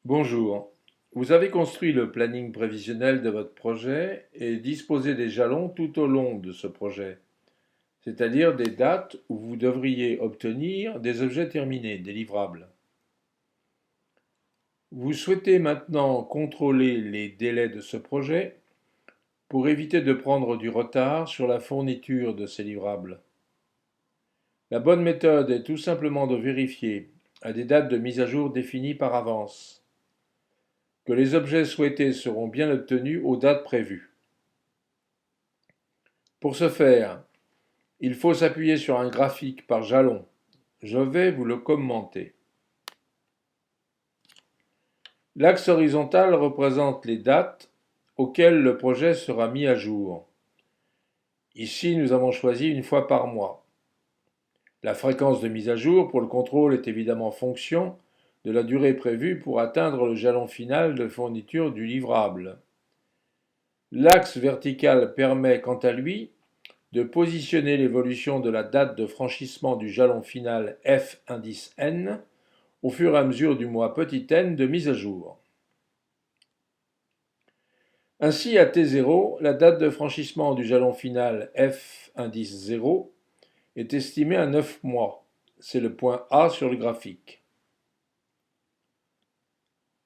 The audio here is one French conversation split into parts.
Bonjour. Vous avez construit le planning prévisionnel de votre projet et disposé des jalons tout au long de ce projet, c'est-à-dire des dates où vous devriez obtenir des objets terminés, des livrables. Vous souhaitez maintenant contrôler les délais de ce projet pour éviter de prendre du retard sur la fourniture de ces livrables. La bonne méthode est tout simplement de vérifier à des dates de mise à jour définies par avance que les objets souhaités seront bien obtenus aux dates prévues. Pour ce faire, il faut s'appuyer sur un graphique par jalon. Je vais vous le commenter. L'axe horizontal représente les dates auxquelles le projet sera mis à jour. Ici, nous avons choisi une fois par mois. La fréquence de mise à jour pour le contrôle est évidemment fonction de la durée prévue pour atteindre le jalon final de fourniture du livrable. L'axe vertical permet quant à lui de positionner l'évolution de la date de franchissement du jalon final F indice N au fur et à mesure du mois n de mise à jour. Ainsi, à T0, la date de franchissement du jalon final F indice 0 est estimée à 9 mois. C'est le point A sur le graphique.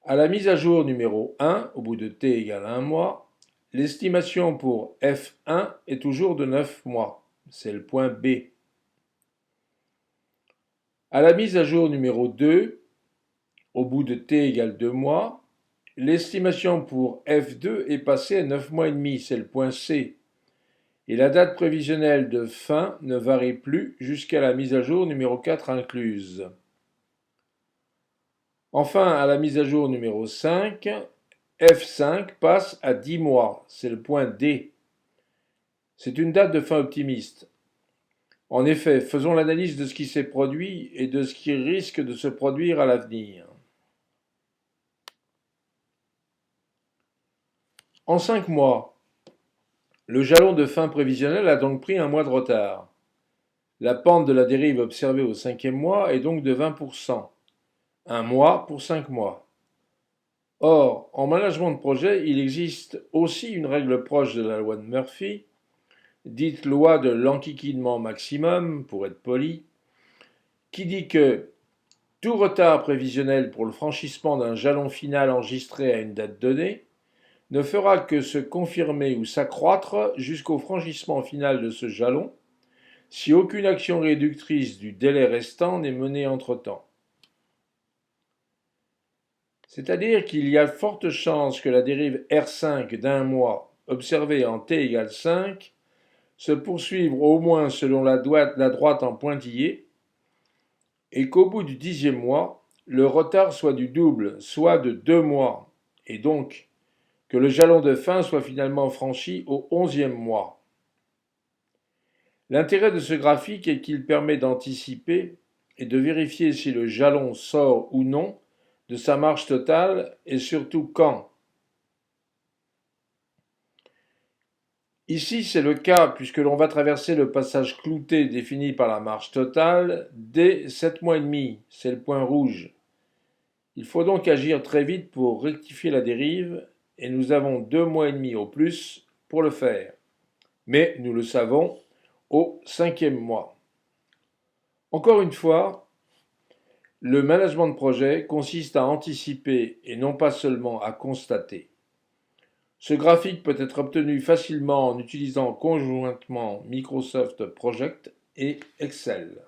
À la mise à jour numéro 1, au bout de T égale 1 mois, l'estimation pour F1 est toujours de 9 mois. C'est le point B. À la mise à jour numéro 2, au bout de T égale 2 mois, l'estimation pour F2 est passée à 9 mois et demi, c'est le point C. Et la date prévisionnelle de fin ne varie plus jusqu'à la mise à jour numéro 4 incluse. Enfin, à la mise à jour numéro 5, F5 passe à 10 mois, c'est le point D. C'est une date de fin optimiste. En effet, faisons l'analyse de ce qui s'est produit et de ce qui risque de se produire à l'avenir. En 5 mois, le jalon de fin prévisionnel a donc pris un mois de retard. La pente de la dérive observée au 5e mois est donc de 20%. Un mois pour 5 mois. Or, en management de projet, il existe aussi une règle proche de la loi de Murphy, dite loi de l'enquiquinement maximum, pour être poli, qui dit que tout retard prévisionnel pour le franchissement d'un jalon final enregistré à une date donnée ne fera que se confirmer ou s'accroître jusqu'au franchissement final de ce jalon, si aucune action réductrice du délai restant n'est menée entre-temps. C'est-à-dire qu'il y a de fortes chances que la dérive R5 d'un mois, observée en t égale 5, se poursuive au moins selon la droite en pointillé, et qu'au bout du 10e mois, le retard soit du double, soit de 2 mois, et donc que le jalon de fin soit finalement franchi au 11e mois. L'intérêt de ce graphique est qu'il permet d'anticiper et de vérifier si le jalon sort ou non de sa marche totale et surtout quand. Ici, c'est le cas puisque l'on va traverser le passage clouté défini par la marche totale dès 7 mois et demi, c'est le point rouge. Il faut donc agir très vite pour rectifier la dérive et nous avons 2 mois et demi au plus pour le faire. Mais nous le savons au 5e mois. Encore une fois, le management de projet consiste à anticiper et non pas seulement à constater. Ce graphique peut être obtenu facilement en utilisant conjointement Microsoft Project et Excel.